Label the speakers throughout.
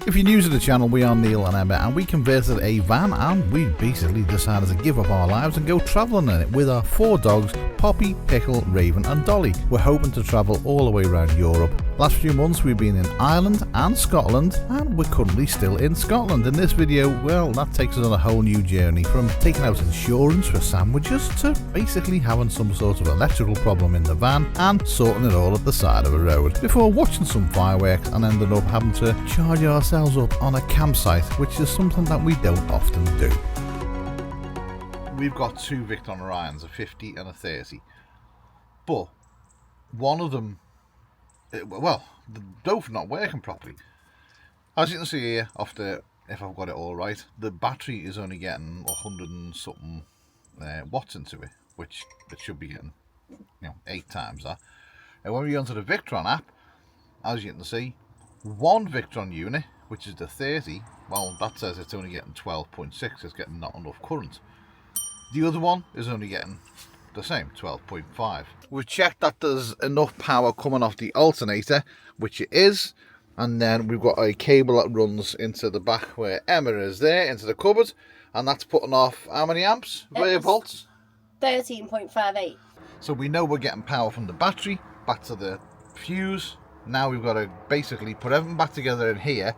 Speaker 1: If you're new to the channel, we are Neil and Emma, and we converted a van and we basically decided to give up our lives and go travelling in it with our 4 dogs, Poppy, Pickle, Raven and Dolly. We're hoping to travel all the way around Europe. Last few months we've been in Ireland and Scotland, and we're currently still in Scotland. In this video, well, that takes us on a whole new journey, from taking out insurance for sandwiches to basically having some sort of electrical problem in the van and sorting it all at the side of a road, before watching some fireworks and ending up having to charge ourselves up on a campsite, which is something that we don't often do. We've got 2 Victron Orions, a 50 and a 30, but one of them, well, they're both not working properly. As you can see here, if I've got it all right, the battery is only getting 100 and something watts into it, which it should be getting 8 times that. And when we go onto the Victron app, as you can see, one Victron unit, which is the 30, well, that says it's only getting 12.6, it's getting not enough current. The other one is only getting the same, 12.5. We've checked that there's enough power coming off the alternator, which it is, and then we've got a cable that runs into the back where Emma is there, into the cupboard, and that's putting off how many amps? Volts?
Speaker 2: 13.58.
Speaker 1: So we know we're getting power from the battery back to the fuse. Now we've got to basically put everything back together in here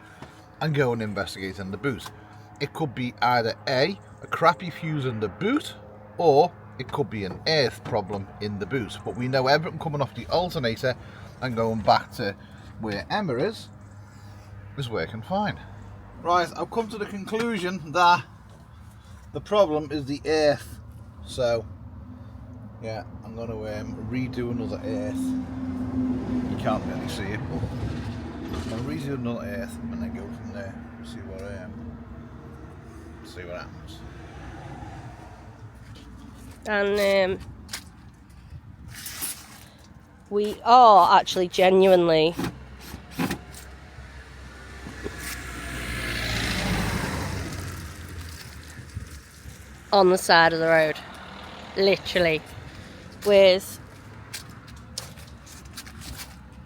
Speaker 1: and go and investigate in the boot. It could be either a crappy fuse in the boot, or it could be an earth problem in the boot. But we know everything coming off the alternator and going back to where Emma is working fine. Right, I've come to the conclusion that the problem is the earth. So yeah, I'm going to redo another earth. You can't really see it, but I'll redo another earth and then go from there. See what happens.
Speaker 2: And we are actually genuinely on the side of the road, literally, with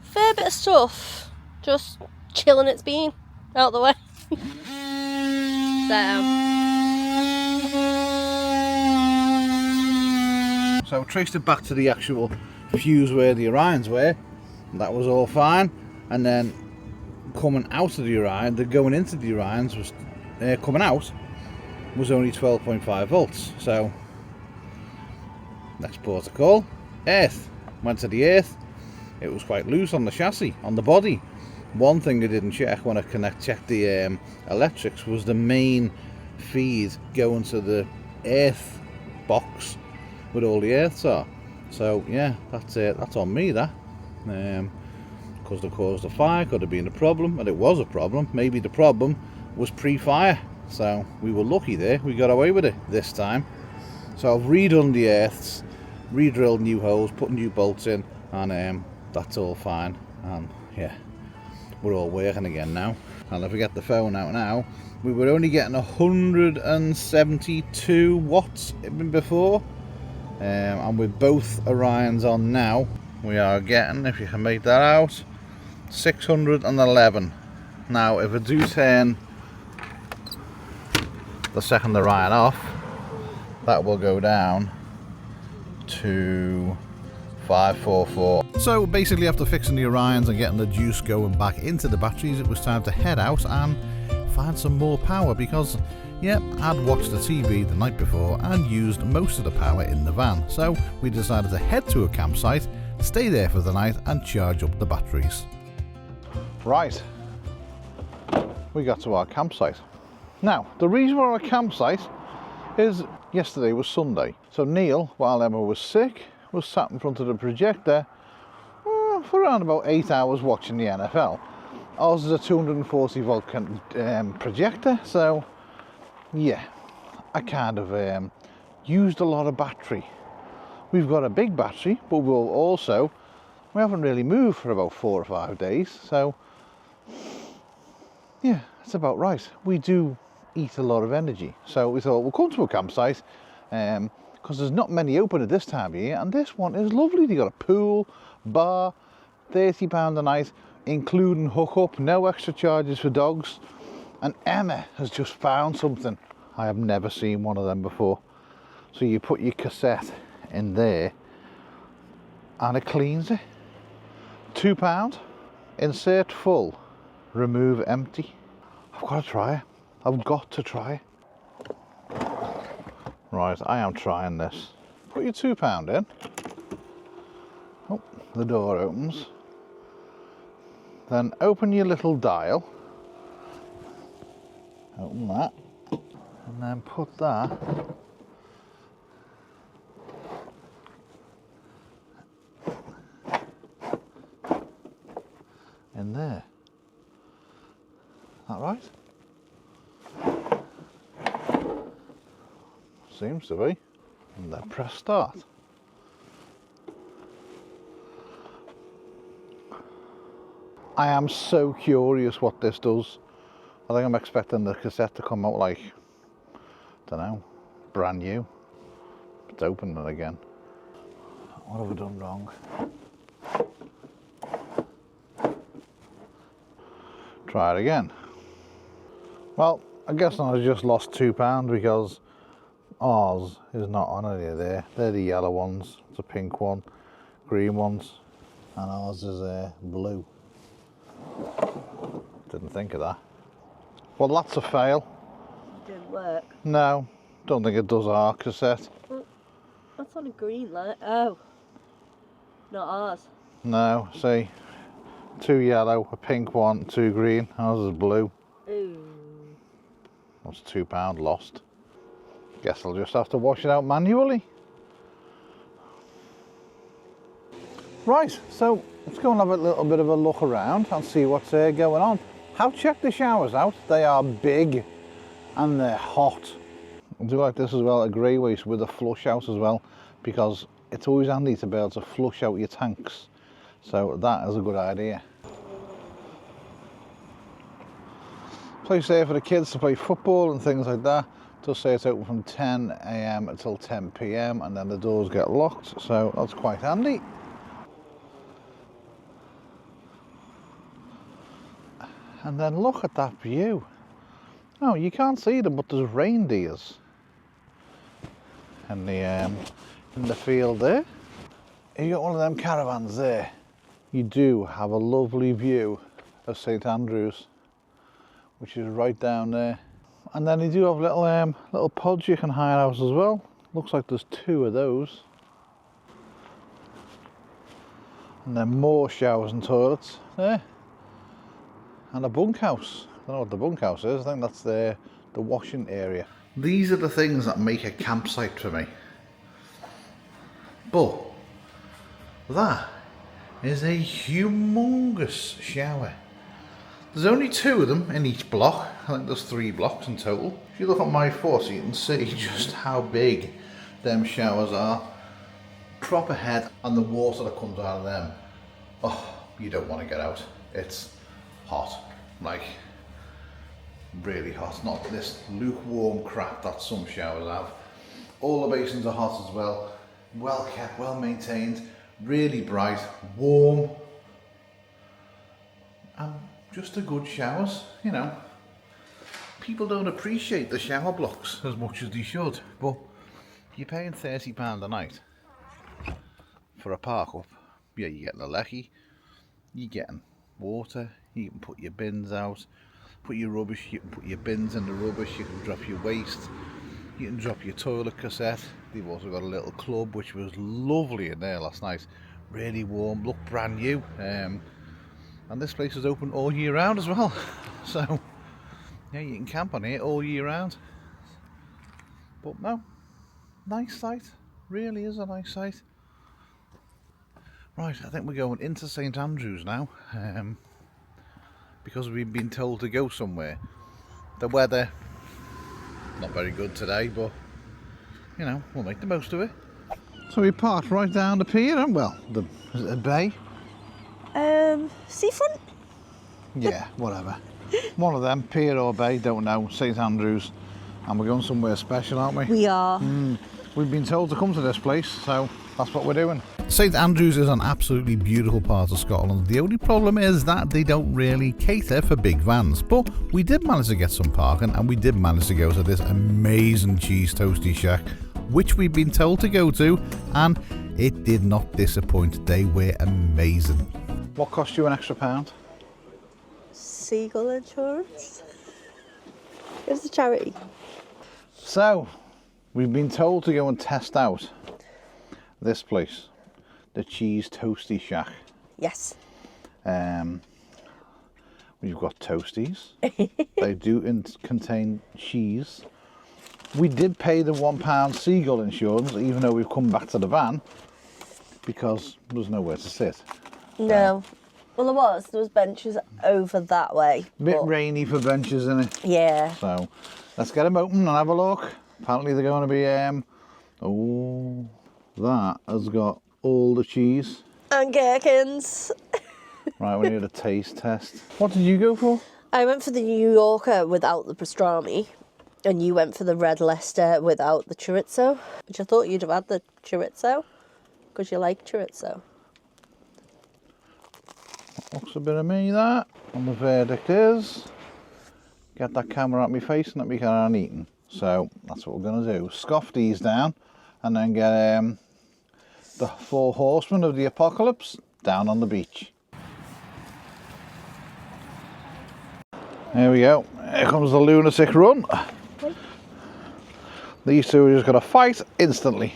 Speaker 2: a fair bit of stuff just chilling its bean out the way.
Speaker 1: So I traced it back to the actual fuse where the Orions were, and that was all fine. And then coming out of the Orion, going into the Orions was coming out was only 12.5 volts. So next protocol, earth. Went to the earth. It was quite loose on the chassis, on the body. One thing I didn't check when I checked the electrics was the main feed going to the earth box with all the earths are. So yeah, that's it. That's on me, that. Because they caused a fire, could have been a problem, and it was a problem. Maybe the problem was pre-fire. So we were lucky there. We got away with it this time. So I've redone the earths, re-drilled new holes, put new bolts in, and that's all fine. And yeah, we're all working again now. And if we get the phone out now, we were only getting 172 watts before. And with both Orions on now, we are getting, if you can make that out, 611. Now if I do turn the second Orion off, that will go down to 544. So basically, after fixing the Orions and getting the juice going back into the batteries, it was time to head out and find some more power, because yeah, I'd watched the TV the night before and used most of the power in the van. So we decided to head to a campsite, stay there for the night and charge up the batteries. Right, we got to our campsite. Now, the reason we're on a campsite is yesterday was Sunday. So Neil, while Emma was sick, was sat in front of the projector for around about 8 hours watching the NFL. Ours is a 240 volt projector, so yeah, I kind of used a lot of battery. We've got a big battery, but we haven't really moved for about 4 or 5 days, so yeah, it's about right. We do eat a lot of energy, so we thought we'll come to a campsite because there's not many open at this time of year, and this one is lovely. They got a pool, bar, £30 a night, including hookup, no extra charges for dogs. And Emma has just found something. I have never seen one of them before. So you put your cassette in there and it cleans it. £2. Insert full, remove empty. I've got to try it. I've got to try it. Right, I am trying this. Put your £2 in. Oh, the door opens. Then open your little dial. Open that. And then put that in there. Is that right? Seems to be. And then press start. I am so curious what this does. I think I'm expecting the cassette to come out like, don't know, brand new. It's opening again. What have we done wrong? Try it again. Well, I guess I just lost £2 because ours is not on any of there. They're the yellow ones. It's a pink one, green ones, and ours is blue. Didn't think of that. Well, that's a fail.
Speaker 2: Didn't work.
Speaker 1: No, don't think it does our cassette.
Speaker 2: Well, that's on a green light. Oh, not ours.
Speaker 1: No, see, 2 yellow, a pink one, 2 green, ours is blue.
Speaker 2: Ooh.
Speaker 1: That's £2 lost. Guess I'll just have to wash it out manually. Right, so let's go and have a little bit of a look around and see what's going on. Have checked the showers out. They are big and they're hot. I do like this as well, a grey waste with a flush out as well, because it's always handy to be able to flush out your tanks. So that is a good idea. Place there for the kids to play football and things like that. Just say it's open from 10 AM until 10 PM and then the doors get locked, so that's quite handy. And then look at that view. Oh, you can't see them, but there's reindeers in the field there. You got one of them caravans there. You do have a lovely view of St Andrews, which is right down there. And then you do have little pods you can hire out as well. Looks like there's 2 of those. And then more showers and toilets there. And a bunkhouse. I don't know what the bunkhouse is. I think that's the washing area. These are the things that make a campsite for me. But that is a humongous shower. There's only 2 of them in each block. I think there's 3 blocks in total. If you look at my foot, you can see just how big them showers are. Proper head, and the water that comes out of them. Oh, you don't want to get out. It's hot, like really hot. Not this lukewarm crap that some showers have. All the basins are hot as well. Well kept, well maintained, really bright, warm, and just a good showers, you know. People don't appreciate the shower blocks as much as they should, but you're paying £30 a night for a park up. Yeah, you're getting a lecky, you're getting water, you can put your bins out, put your rubbish, you can put your bins in the rubbish, you can drop your waste, you can drop your toilet cassette. They've also got a little club which was lovely in there last night, really warm, looked brand new, and this place is open all year round as well. So yeah, you can camp on here all year round. But no, nice site, really is a nice site. Right, I think we're going into St Andrews now, because we've been told to go somewhere. The weather, not very good today, but you know, we'll make the most of it. So we parked right down the pier, and well, is it a bay?
Speaker 2: Seafront?
Speaker 1: Yeah, whatever. One of them, pier or bay, don't know, St Andrews. And we're going somewhere special, aren't we?
Speaker 2: We are.
Speaker 1: we've been told to come to this place, so that's what we're doing. St Andrews is an absolutely beautiful part of Scotland. The only problem is that they don't really cater for big vans, but we did manage to get some parking, and we did manage to go to this amazing cheese toasty shack, which we've been told to go to, and it did not disappoint. They were amazing. What cost you an extra £1?
Speaker 2: Seagull insurance. It was a charity.
Speaker 1: So, we've been told to go and test out this place, the Cheese Toasty Shack.
Speaker 2: Yes.
Speaker 1: We've got toasties. They do contain cheese. We did pay the £1 seagull insurance, even though we've come back to the van, because there's nowhere to sit.
Speaker 2: No. Well, there was benches over that way.
Speaker 1: A bit rainy for benches, isn't it?
Speaker 2: Yeah.
Speaker 1: So, let's get them open and have a look. Apparently they're going to be, oh, that has got all the cheese.
Speaker 2: And gherkins.
Speaker 1: Right, we need a taste test. What did you go for?
Speaker 2: I went for the New Yorker without the pastrami, and you went for the Red Leicester without the chorizo, which I thought you'd have had the chorizo, because you like chorizo.
Speaker 1: Looks a bit of me, that. And the verdict is, get that camera at my face and let me carry on eating. So that's what we're going to do. Scoff these down and then get the 4 horsemen of the apocalypse down on the beach. There we go. Here comes the lunatic run. These two are just going to fight instantly.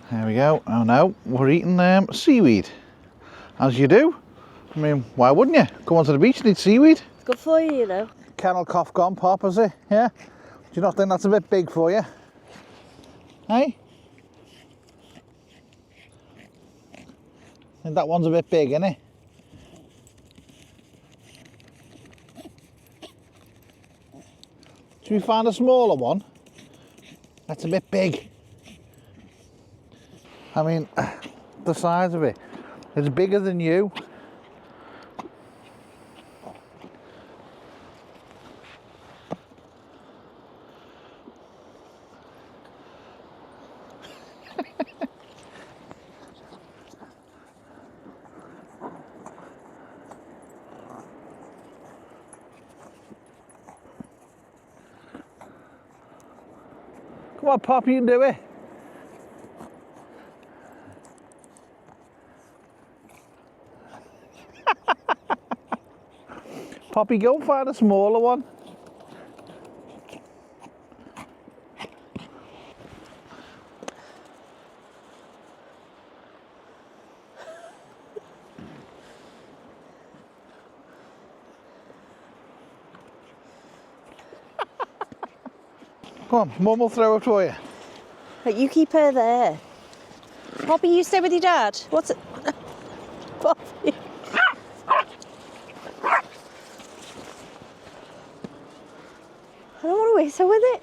Speaker 1: There we go. Oh no, we're eating seaweed. As you do. I mean, why wouldn't you? Come onto the beach and eat seaweed.
Speaker 2: It's good for you, you know.
Speaker 1: Kennel cough gone pop, is it? Yeah? Do you not think that's a bit big for you? Hey? I think that one's a bit big, isn't it? Should we find a smaller one? That's a bit big. I mean, the size of it. It's bigger than you. Come on, Pop, you can do it. Poppy, go and find a smaller one. Come on, Mum will throw it for you.
Speaker 2: Right, you keep her there. Poppy, you stay with your dad. What's it? Poppy. I don't want to waste her with it.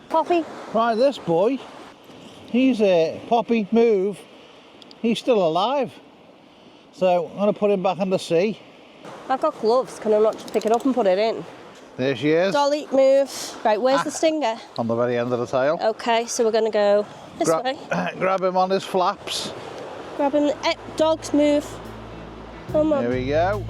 Speaker 2: Poppy.
Speaker 1: Right, this boy, he's Poppy, move. He's still alive. So I'm going to put him back in the sea.
Speaker 2: I've got gloves. Can I not just pick it up and put it in?
Speaker 1: There she is.
Speaker 2: Dolly, move. Right, where's the stinger?
Speaker 1: On the very end of the tail.
Speaker 2: Okay, so we're going to go this way.
Speaker 1: Grab him on his flaps.
Speaker 2: Grab him. Dogs, move. Come on.
Speaker 1: There we go.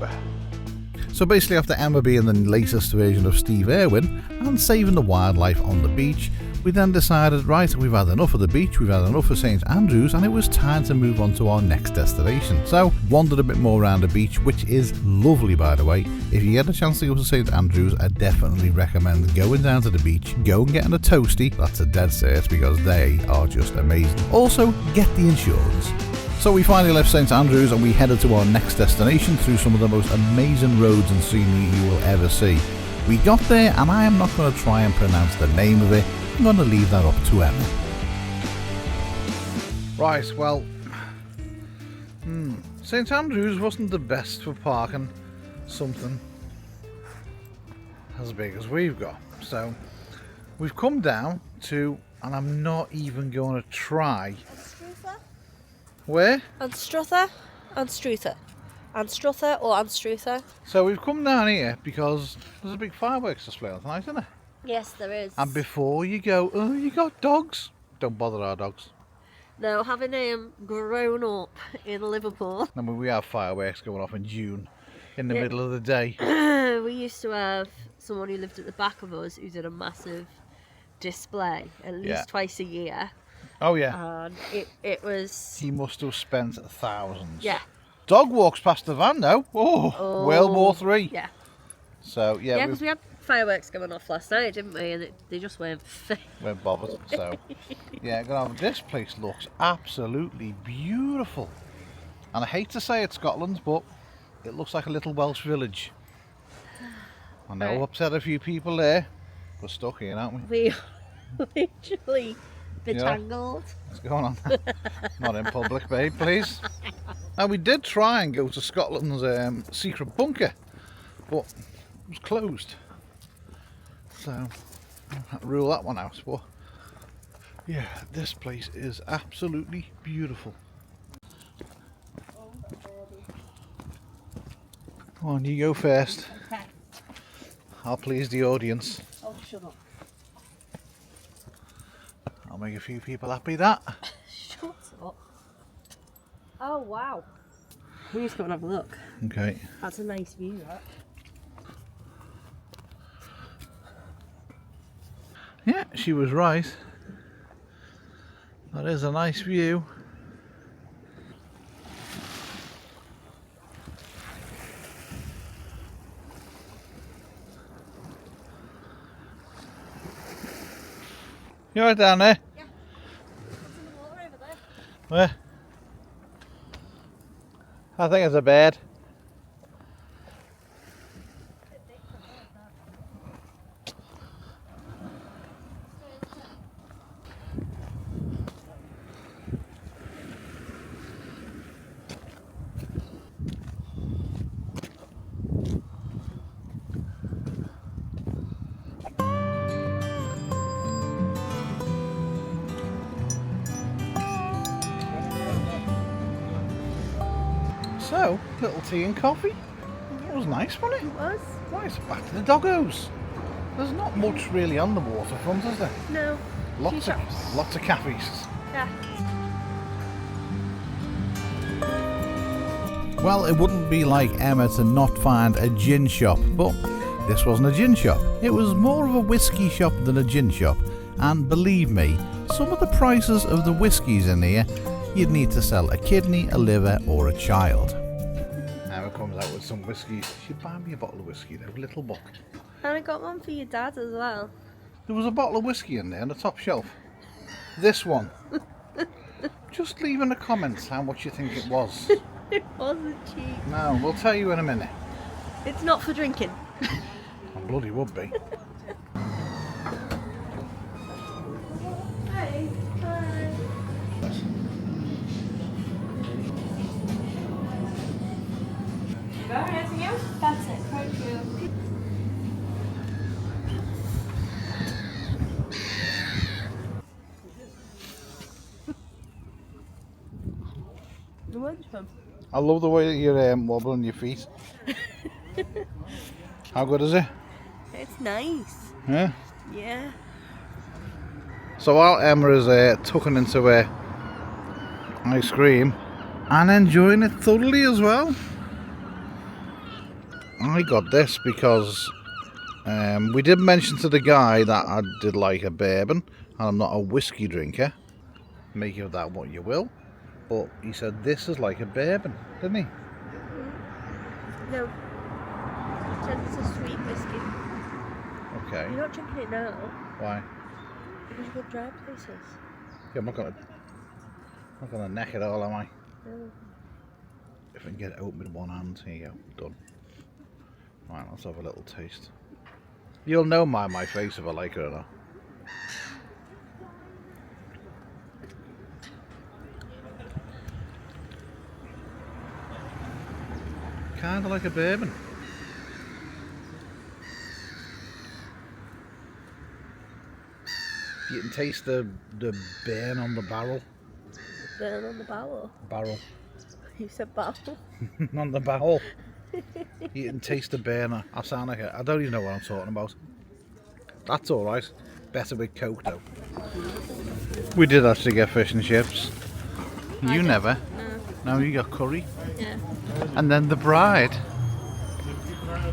Speaker 1: So basically, after Emma being the latest version of Steve Irwin and saving the wildlife on the beach, we then decided, right, we've had enough of the beach, we've had enough of St Andrews, and it was time to move on to our next destination. So, wandered a bit more around the beach, which is lovely, by the way. If you get a chance to go to St Andrews, I definitely recommend going down to the beach, go and getting a toasty. That's a dead cert, because they are just amazing. Also, get the insurance. So we finally left St Andrews and we headed to our next destination through some of the most amazing roads and scenery you will ever see. We got there, and I am not going to try and pronounce the name of it. I'm going to leave that up to Emma. Right, well, St Andrews wasn't the best for parking something as big as we've got. So we've come down to, and I'm not even going to try. Where?
Speaker 2: Anstruther. Anstruther or Anstruther.
Speaker 1: So we've come down here because there's a big fireworks display on tonight, isn't there?
Speaker 2: Yes, there is.
Speaker 1: And before you go, oh, you got dogs, don't bother our dogs.
Speaker 2: No, having grown up in Liverpool.
Speaker 1: I mean, we have fireworks going off in June in the middle of the day.
Speaker 2: We used to have someone who lived at the back of us who did a massive display at least twice a year.
Speaker 1: Oh yeah.
Speaker 2: And it was...
Speaker 1: He must have spent thousands.
Speaker 2: Yeah.
Speaker 1: Dog walks past the van though. Oh. World War III.
Speaker 2: Yeah.
Speaker 1: So yeah.
Speaker 2: Yeah, because we had fireworks going off last night, didn't we? And they just weren't
Speaker 1: bothered. So yeah, this place looks absolutely beautiful. And I hate to say it's Scotland, but it looks like a little Welsh village. I know I've upset a few people there. We're stuck here, aren't we?
Speaker 2: We literally betangled.
Speaker 1: What's going on? Not in public, babe, please. Now we did try and go to Scotland's secret bunker, but it was closed. So I'll rule that one out. But yeah, this place is absolutely beautiful. Come on, you go first.
Speaker 2: Okay.
Speaker 1: I'll please the audience.
Speaker 2: Oh, shut up.
Speaker 1: I'll make a few people happy that.
Speaker 2: Shut up. Oh, wow. We just go and have a look.
Speaker 1: Okay.
Speaker 2: That's a nice view, that.
Speaker 1: Yeah, she was right. That is a nice view. You right down there?
Speaker 2: Yeah. What's in the water over there?
Speaker 1: Where? I think it's a bed. So, little tea and coffee. It was nice, wasn't it?
Speaker 2: It was.
Speaker 1: Nice. Back to the doggos. There's not much really on the waterfront, is there?
Speaker 2: No.
Speaker 1: Lots of cafes.
Speaker 2: Yeah.
Speaker 1: Well, it wouldn't be like Emma to not find a gin shop, but this wasn't a gin shop. It was more of a whiskey shop than a gin shop, and believe me, some of the prices of the whiskies in here, you'd need to sell a kidney, a liver, or a child. Emma comes out with some whiskey. She'd buy me a bottle of whiskey, though, a little book.
Speaker 2: And I got one for your dad as well.
Speaker 1: There was a bottle of whiskey in there on the top shelf. This one. Just leave in the comments how much you think it was.
Speaker 2: It wasn't cheap.
Speaker 1: No, we'll tell you in a minute.
Speaker 2: It's not for drinking.
Speaker 1: I bloody would be.
Speaker 2: Hi. Hi.
Speaker 3: Got anything else? That's it, thank you.
Speaker 2: The one's from.
Speaker 1: I love the way that you're wobbling your feet. How good is it?
Speaker 2: It's nice.
Speaker 1: Yeah.
Speaker 2: Yeah.
Speaker 1: So while Emma is tucking into her ice cream and enjoying it thoroughly as well, I got this because we did mention to the guy that I did like a bourbon and I'm not a whiskey drinker. Make of that what you will. But he said this is like a bourbon, didn't he?
Speaker 2: No. It's a sweet whiskey.
Speaker 1: Okay.
Speaker 2: You're not drinking it now.
Speaker 1: Why?
Speaker 2: Because you've got dry places.
Speaker 1: Yeah, I'm not gonna neck it all, am I?
Speaker 2: No.
Speaker 1: If I can get it open with one hand, here you go, done. Right, let's have a little taste. You'll know my face if I like it or not. Kinda like a bourbon. You can taste the burn on the barrel.
Speaker 2: Burn on the barrel.
Speaker 1: Barrel.
Speaker 2: You said barrel.
Speaker 1: On the barrel. You can taste the burner. I sound like I don't even know what I'm talking about. That's alright. Better with Coke though. We did actually get fish and chips. You never. No, you got curry.
Speaker 2: Yeah.
Speaker 1: And then the bride.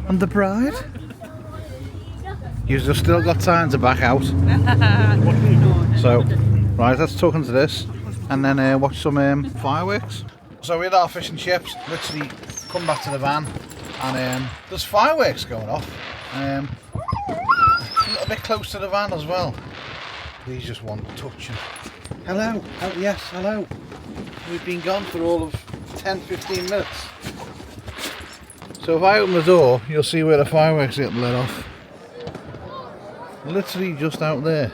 Speaker 1: And the bride? You've still got time to back out. So, right, let's talk into this and then watch some fireworks. So we had our fish and chips, literally come back to the van and there's fireworks going off. A little bit close to the van as well. Please just want touching. Hello, oh yes, hello. We've been gone for all of 10-15 minutes. So if I open the door, you'll see where the fireworks get lit off. Literally just out there.